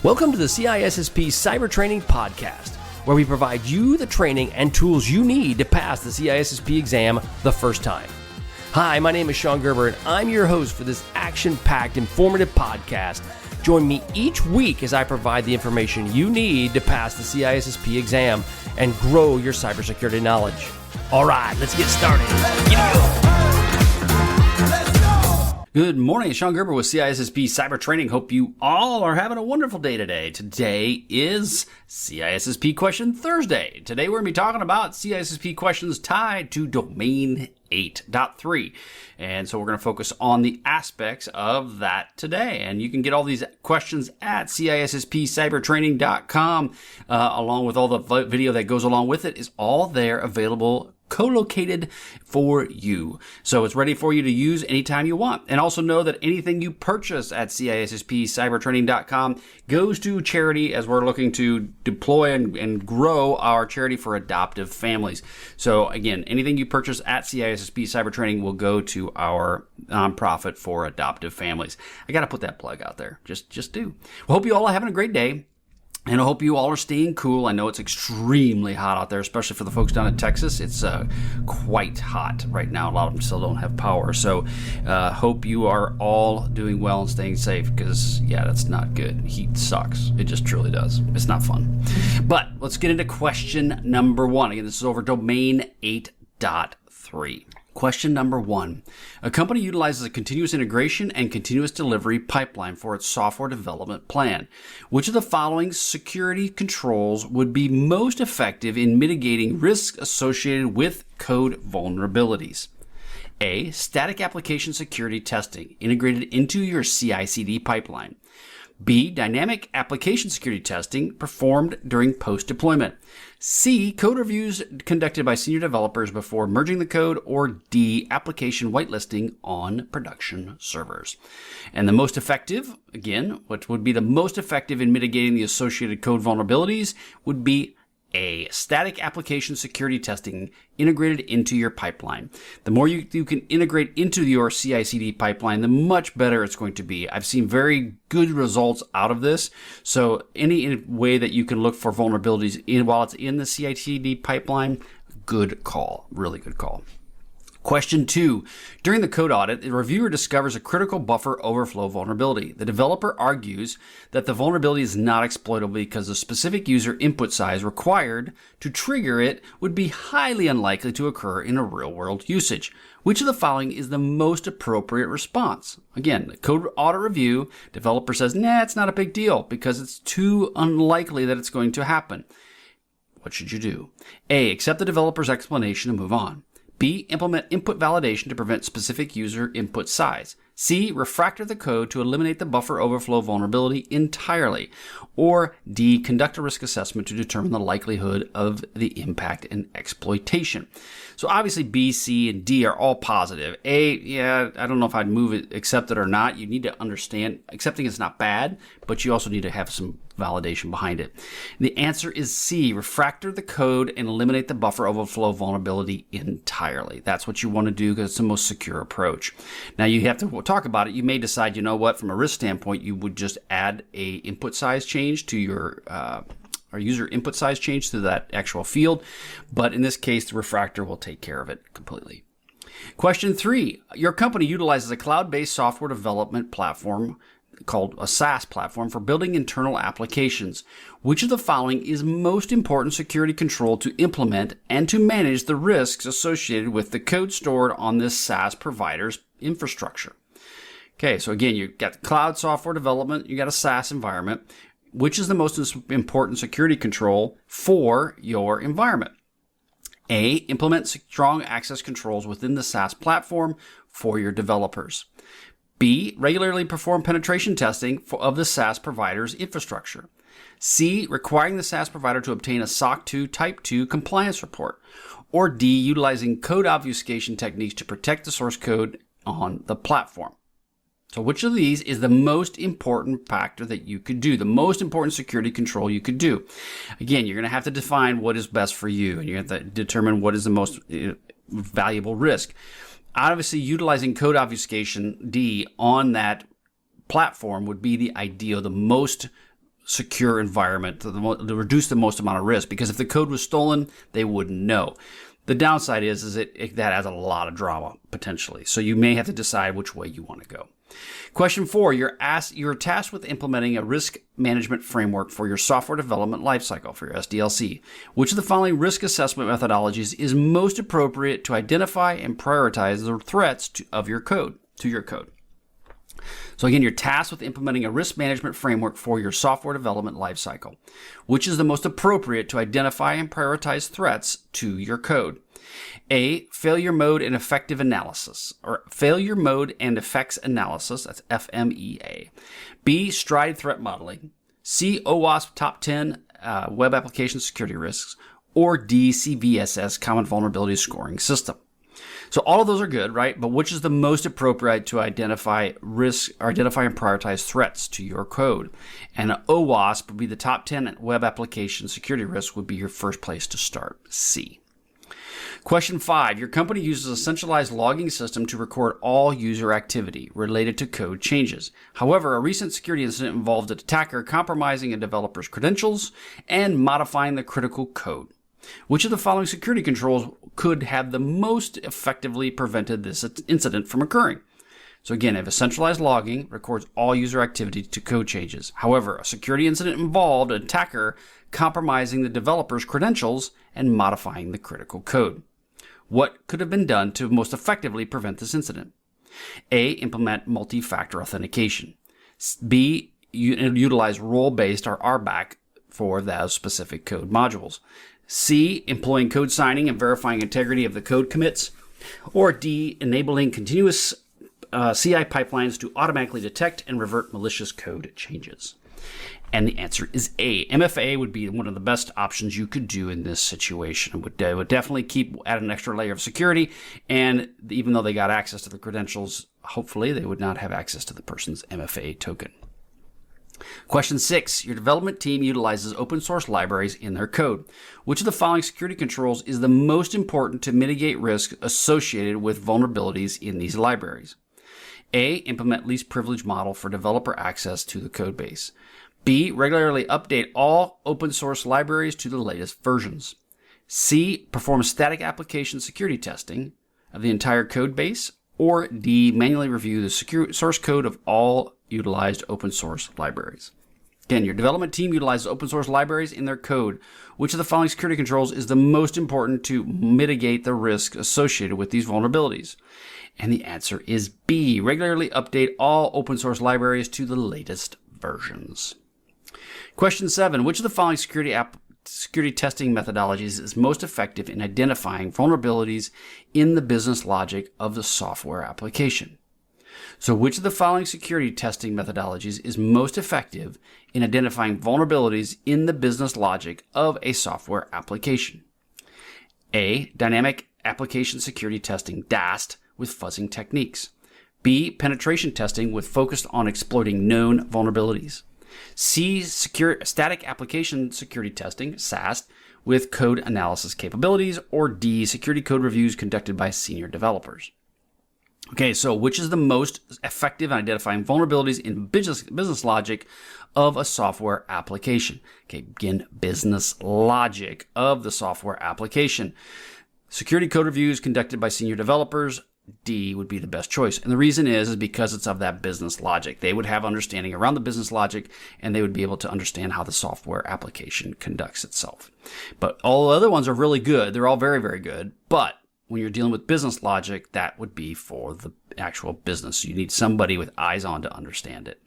Welcome to the CISSP Cyber Training Podcast, where we provide you the training and tools you need to pass the CISSP exam the first time. Hi, my name is Sean Gerber, and I'm your host for this action-packed, informative podcast. Join me each week as I provide the information you need to pass the CISSP exam and grow your cybersecurity knowledge. All right, let's get started. Good morning, Sean Gerber with CISSP Cyber Training. Hope you all are having a wonderful day today. Today is CISSP Question Thursday. Today we're going to be talking about CISSP questions tied to Domain 8.3. And so we're going to focus on the aspects of that today. And you can get all these questions at CISSPcybertraining.com, along with all the video that goes along with it is all there available, co-located for you. So it's ready for you to use anytime you want. And also know that anything you purchase at CISSPcybertraining.com goes to charity, as we're looking to deploy and grow our charity for adoptive families. So again, anything you purchase at CISSP Cybertraining will go to our nonprofit for adoptive families. I got to put that plug out there. Just do. Well, hope you all are having a great day. And I hope you all are staying cool. I know it's extremely hot out there, especially for the folks down in Texas. It's quite hot right now. A lot of them still don't have power. So hope you are all doing well and staying safe, because, yeah, that's not good. Heat sucks. It just truly does. It's not fun. But let's get into question number one. Again, this is over Domain 8.3. Question number one. A company utilizes a continuous integration and continuous delivery pipeline for its software development plan. Which of the following security controls would be most effective in mitigating risks associated with code vulnerabilities? A. Static application security testing integrated into your CI/CD pipeline. B. Dynamic application security testing performed during post-deployment. C. Code reviews conducted by senior developers before merging the code. Or D. Application whitelisting on production servers. And the most effective, again, what would be the most effective in mitigating the associated code vulnerabilities would be A. Static application security testing integrated into your pipeline. The more you can integrate into your CI/CD pipeline, the much better it's going to be. I've seen very good results out of this. So any way that you can look for vulnerabilities while it's in the CI/CD pipeline, good call. Really good call. Question 2. During the code audit, the reviewer discovers a critical buffer overflow vulnerability. The developer argues that the vulnerability is not exploitable because the specific user input size required to trigger it would be highly unlikely to occur in a real-world usage. Which of the following is the most appropriate response? Again, the code audit review, developer says, nah, it's not a big deal because it's too unlikely that it's going to happen. What should you do? A. Accept the developer's explanation and move on. B. Implement input validation to prevent specific user input size. C. Refactor the code to eliminate the buffer overflow vulnerability entirely. Or D. Conduct a risk assessment to determine the likelihood of the impact and exploitation. So obviously B, C, and D are all positive. A, yeah, I don't know if I'd move it, accept it or not. You need to understand accepting it's not bad, but you also need to have some validation behind it. The answer is C. Refactor the code and eliminate the buffer overflow vulnerability entirely. That's what you want to do because it's the most secure approach. Now you have to talk about it. You may decide, you know what, from a risk standpoint, you would just add a input size change to your or user input size change to that actual field. But in this case, the refactor will take care of it completely. Question 3. Your company utilizes a cloud-based software development platform called a SaaS platform for building internal applications. Which of the following is most important security control to implement and to manage the risks associated with the code stored on this SaaS provider's infrastructure? Okay, so again, you've got cloud software development, you got a SaaS environment. Which is the most important security control for your environment? A. Implement strong access controls within the SaaS platform for your developers. B. Regularly perform penetration testing of the SaaS provider's infrastructure. C. Requiring the SaaS provider to obtain a SOC 2 Type 2 compliance report. Or D. Utilizing code obfuscation techniques to protect the source code on the platform. So which of these is the most important factor that you could do, the most important security control you could do? Again, you're going to have to define what is best for you, and you have to determine what is the most valuable risk. Obviously, utilizing code obfuscation, D, on that platform would be the ideal, the most secure environment to reduce the most amount of risk, because if the code was stolen, they wouldn't know. The downside is that adds a lot of drama potentially. So you may have to decide which way you want to go. Question 4, you're tasked with implementing a risk management framework for your software development lifecycle, for your SDLC. Which of the following risk assessment methodologies is most appropriate to identify and prioritize the threats to your code? So again, you're tasked with implementing a risk management framework for your software development lifecycle. Which is the most appropriate to identify and prioritize threats to your code? A, failure mode and effective analysis, or failure mode and effects analysis, that's FMEA. B, stride threat modeling. C, OWASP top 10 web application security risks. Or D, CVSS, common vulnerability scoring system. So all of those are good, right? But which is the most appropriate to identify and prioritize threats to your code? And OWASP would be the top 10 web application security risks, would be your first place to start, C. Question 5, your company uses a centralized logging system to record all user activity related to code changes. However, a recent security incident involved an attacker compromising a developer's credentials and modifying the critical code. Which of the following security controls could have the most effectively prevented this incident from occurring? So again, if a centralized logging records all user activity to code changes. However, a security incident involved an attacker compromising the developer's credentials and modifying the critical code. What could have been done to most effectively prevent this incident? A, implement multi-factor authentication. B, utilize role-based or RBAC for those specific code modules. C, employing code signing and verifying integrity of the code commits. Or D, enabling continuous CI pipelines to automatically detect and revert malicious code changes. And the answer is A. MFA would be one of the best options you could do in this situation. It would definitely add an extra layer of security. And even though they got access to the credentials, hopefully they would not have access to the person's MFA token. Question 6, your development team utilizes open source libraries in their code. Which of the following security controls is the most important to mitigate risk associated with vulnerabilities in these libraries? A, implement least privilege model for developer access to the code base. B, regularly update all open source libraries to the latest versions. C, perform static application security testing of the entire code base. Or D, manually review the source code of all utilized open source libraries. Again, your development team utilizes open source libraries in their code. Which of the following security controls is the most important to mitigate the risk associated with these vulnerabilities? And the answer is B, regularly update all open source libraries to the latest versions. Question 7, which of the following security testing methodologies is most effective in identifying vulnerabilities in the business logic of the software application? So which of the following security testing methodologies is most effective in identifying vulnerabilities in the business logic of a software application? A, dynamic application security testing, DAST, with fuzzing techniques. B, penetration testing with focus on exploiting known vulnerabilities. C, static application security testing, SAST, with code analysis capabilities. Or D, security code reviews conducted by senior developers. Okay, so which is the most effective in identifying vulnerabilities in business logic of a software application? Okay, again, business logic of the software application. Security code reviews conducted by senior developers. D would be the best choice. And the reason is because it's of that business logic. They would have understanding around the business logic, and they would be able to understand how the software application conducts itself. But all the other ones are really good. They're all very, very good. But when you're dealing with business logic, that would be for the actual business. You need somebody with eyes on to understand it.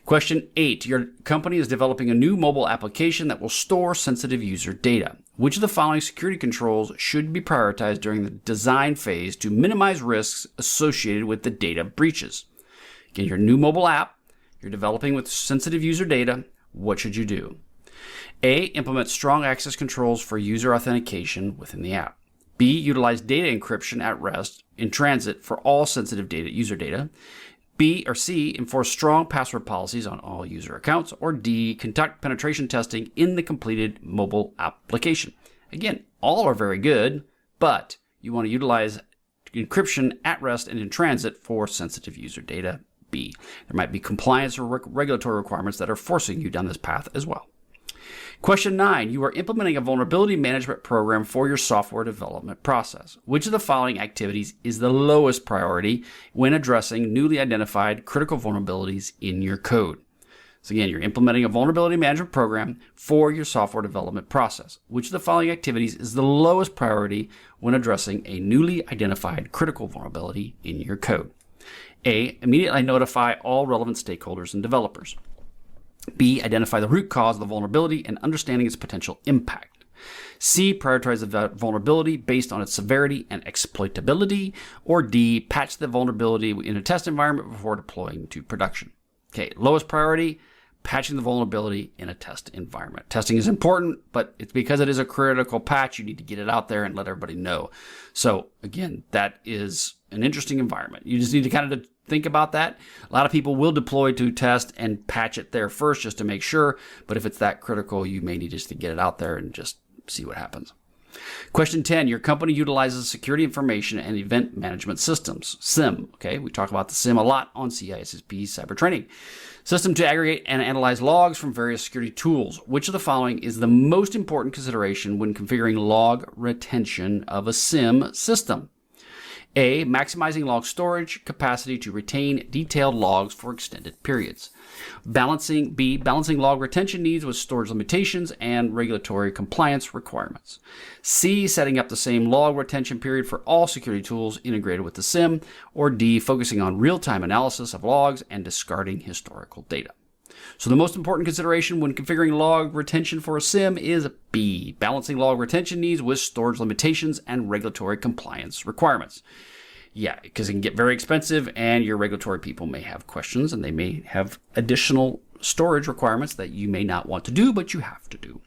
Question 8, your company is developing a new mobile application that will store sensitive user data. Which of the following security controls should be prioritized during the design phase to minimize risks associated with the data breaches? Again, your new mobile app, you're developing with sensitive user data. What should you do? A, implement strong access controls for user authentication within the app. B, utilize data encryption at rest in transit for all sensitive user data. B or C, enforce strong password policies on all user accounts. Or D, conduct penetration testing in the completed mobile application. Again, all are very good, but you want to utilize encryption at rest and in transit for sensitive user data. B. There might be compliance or regulatory requirements that are forcing you down this path as well. Question 9, you are implementing a vulnerability management program for your software development process. Which of the following activities is the lowest priority when addressing newly identified critical vulnerabilities in your code? So again, you're implementing a vulnerability management program for your software development process. Which of the following activities is the lowest priority when addressing a newly identified critical vulnerability in your code? A, immediately notify all relevant stakeholders and developers. B, identify the root cause of the vulnerability and understanding its potential impact. C, prioritize the vulnerability based on its severity and exploitability. Or D, patch the vulnerability in a test environment before deploying to production. Okay, lowest priority, patching the vulnerability in a test environment. Testing is important, but it's because it is a critical patch, you need to get it out there and let everybody know. So again, that is an interesting environment. You just need to kind of think about that. A lot of people will deploy to test and patch it there first just to make sure, but if it's that critical, you may need just to get it out there and just see what happens. Question 10, your company utilizes security information and event management systems, SIEM. Okay, we talk about the SIEM a lot on CISSP cyber training. System to aggregate and analyze logs from various security tools. Which of the following is the most important consideration when configuring log retention of a SIEM system? A, maximizing log storage capacity to retain detailed logs for extended periods. B, balancing log retention needs with storage limitations and regulatory compliance requirements. C, setting up the same log retention period for all security tools integrated with the SIEM. Or D, focusing on real-time analysis of logs and discarding historical data. So the most important consideration when configuring log retention for a SIEM is B, balancing log retention needs with storage limitations and regulatory compliance requirements. Yeah, because it can get very expensive and your regulatory people may have questions and they may have additional storage requirements that you may not want to do, but you have to do.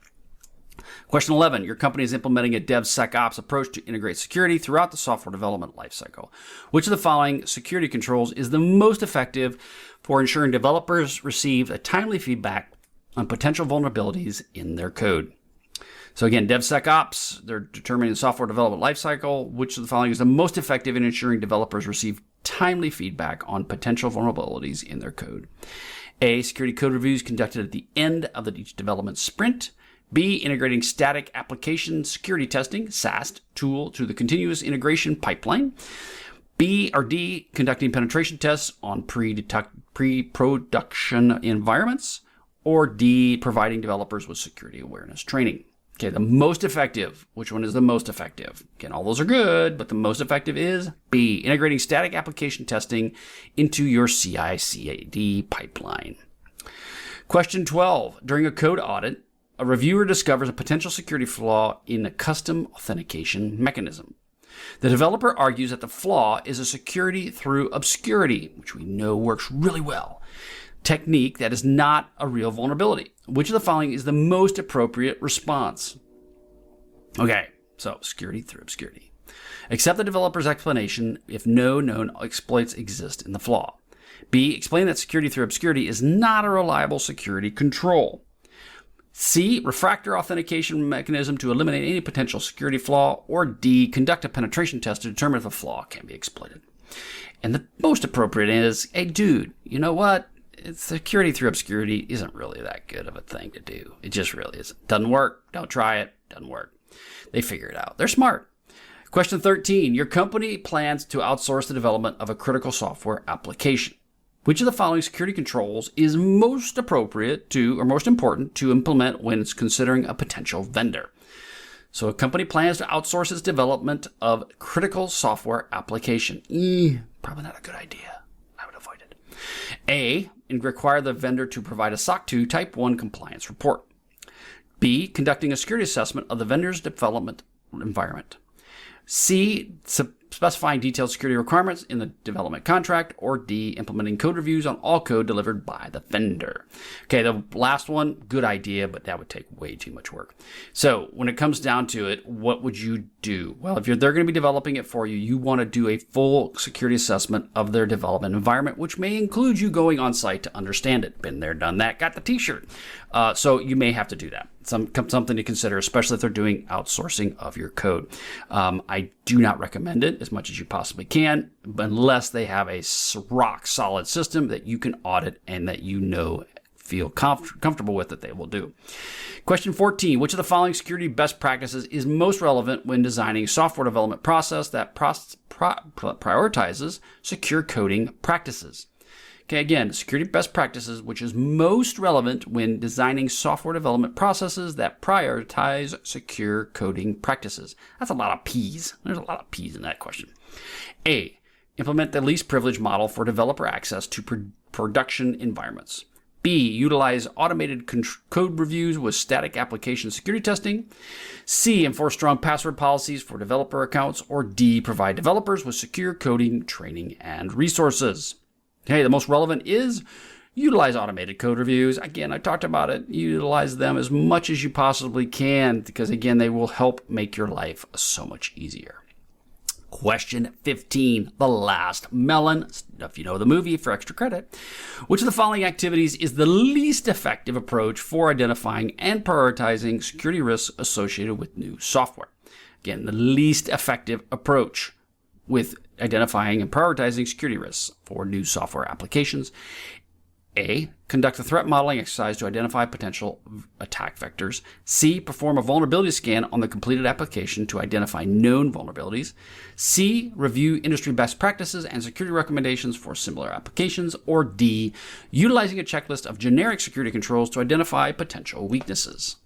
Question 11, your company is implementing a DevSecOps approach to integrate security throughout the software development lifecycle. Which of the following security controls is the most effective for ensuring developers receive a timely feedback on potential vulnerabilities in their code? So again, DevSecOps, they're determining the software development lifecycle. Which of the following is the most effective in ensuring developers receive timely feedback on potential vulnerabilities in their code? A, security code reviews conducted at the end of each development sprint. B, integrating static application security testing, SAST, tool to the continuous integration pipeline. B or D, conducting penetration tests on pre-production environments. Or D, providing developers with security awareness training. Okay, the most effective. Which one is the most effective? Again, all those are good, but the most effective is B, integrating static application testing into your CI/CD pipeline. Question 12. During a code audit, a reviewer discovers a potential security flaw in a custom authentication mechanism. The developer argues that the flaw is a security through obscurity, which we know works really well, technique that is not a real vulnerability. Which of the following is the most appropriate response? Okay, so security through obscurity. Accept the developer's explanation if no known exploits exist in the flaw. B, explain that security through obscurity is not a reliable security control. C, refactor authentication mechanism to eliminate any potential security flaw. Or D, conduct a penetration test to determine if a flaw can be exploited. And the most appropriate is, hey dude, you know what? Security through obscurity isn't really that good of a thing to do. It just really isn't. Doesn't work. Don't try it. Doesn't work. They figure it out. They're smart. Question 13. Your company plans to outsource the development of a critical software application. Which of the following security controls is most appropriate to, or most important to implement when it's considering a potential vendor? So a company plans to outsource its development of critical software application. Probably not a good idea. I would avoid it. A, and require the vendor to provide a SOC 2 Type 1 compliance report. B, conducting a security assessment of the vendor's development environment. C, specifying detailed security requirements in the development contract. Or D, implementing code reviews on all code delivered by the vendor. Okay, the last one, good idea, but that would take way too much work. So when it comes down to it, what would you do? Well, if they're going to be developing it for you, you want to do a full security assessment of their development environment, which may include you going on site to understand it. Been there, done that, got the t-shirt. So you may have to do that. something to consider, especially if they're doing outsourcing of your code. I do not recommend it as much as you possibly can, unless they have a rock solid system that you can audit and that feel comfortable with that they will do. Question 14, which of the following security best practices is most relevant when designing a software development process that prioritizes secure coding practices? Okay, again, security best practices, which is most relevant when designing software development processes that prioritize secure coding practices. That's a lot of P's. There's a lot of P's in that question. A, implement the least privilege model for developer access to production environments. B, utilize automated code reviews with static application security testing. C, enforce strong password policies for developer accounts. Or D, provide developers with secure coding training and resources. Okay, the most relevant is utilize automated code reviews. Again, I talked about it. Utilize them as much as you possibly can because, again, they will help make your life so much easier. Question 15, the last melon, if you know the movie for extra credit. Which of the following activities is the least effective approach for identifying and prioritizing security risks associated with new software? Again, the least effective approach with identifying and prioritizing security risks for new software applications. A, conduct a threat modeling exercise to identify potential attack vectors. C, perform a vulnerability scan on the completed application to identify known vulnerabilities. C, review industry best practices and security recommendations for similar applications. Or D, utilizing a checklist of generic security controls to identify potential weaknesses.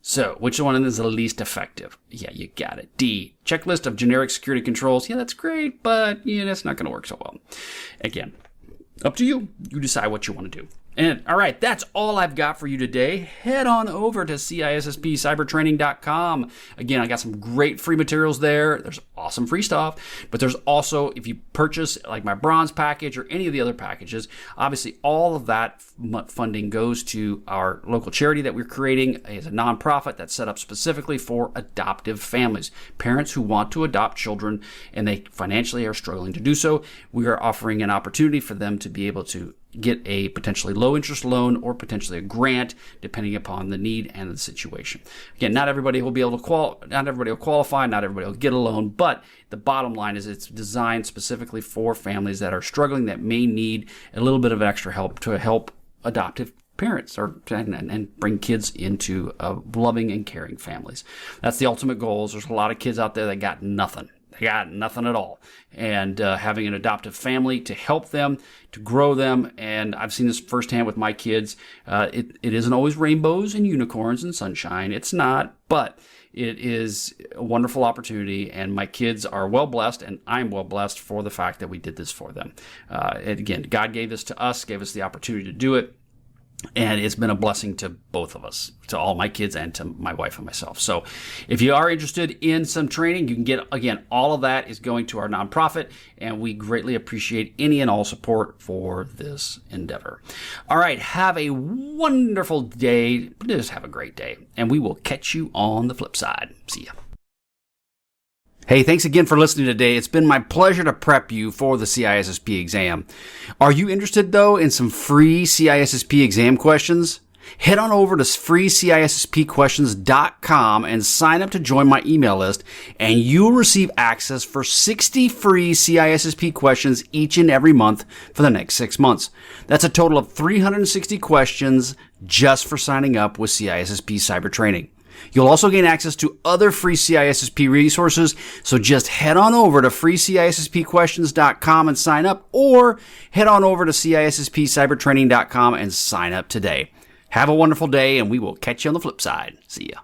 So, which one is the least effective? Yeah, you got it. D, checklist of generic security controls. Yeah, that's great, but that's not going to work so well. Again, up to you. You decide what you want to do. And all right, that's all I've got for you today. Head on over to CISSPcybertraining.com. Again, I got some great free materials there. There's awesome free stuff, but there's also, if you purchase like my bronze package or any of the other packages, obviously all of that funding goes to our local charity that we're creating as a nonprofit that's set up specifically for adoptive families, parents who want to adopt children and they financially are struggling to do so. We are offering an opportunity for them to be able to get a potentially low interest loan or potentially a grant depending upon the need and the situation. Again, not everybody will be able to not everybody will qualify, not everybody will get a loan, but the bottom line is it's designed specifically for families that are struggling, that may need a little bit of extra help to help adoptive parents and bring kids into loving and caring families. That's the ultimate goal. There's a lot of kids out there that got nothing. They got nothing at all. And having an adoptive family to help them, to grow them, and I've seen this firsthand with my kids. It isn't always rainbows and unicorns and sunshine. It's not, but it is a wonderful opportunity, and my kids are well blessed, and I'm well blessed for the fact that we did this for them. And again, God gave this to us, gave us the opportunity to do it. And it's been a blessing to both of us, to all my kids and to my wife and myself. So if you are interested in some training, you can get, again, all of that is going to our nonprofit, and we greatly appreciate any and all support for this endeavor. All right, have a wonderful day. Just have a great day, and we will catch you on the flip side. See ya. Hey, thanks again for listening today. It's been my pleasure to prep you for the CISSP exam. Are you interested, though, in some free CISSP exam questions? Head on over to freecisspquestions.com and sign up to join my email list, and you'll receive access for 60 free CISSP questions each and every month for the next 6 months. That's a total of 360 questions just for signing up with CISSP Cyber Training. You'll also gain access to other free CISSP resources, so just head on over to freecisspquestions.com and sign up, or head on over to CISSPcybertraining.com and sign up today. Have a wonderful day, and we will catch you on the flip side. See ya.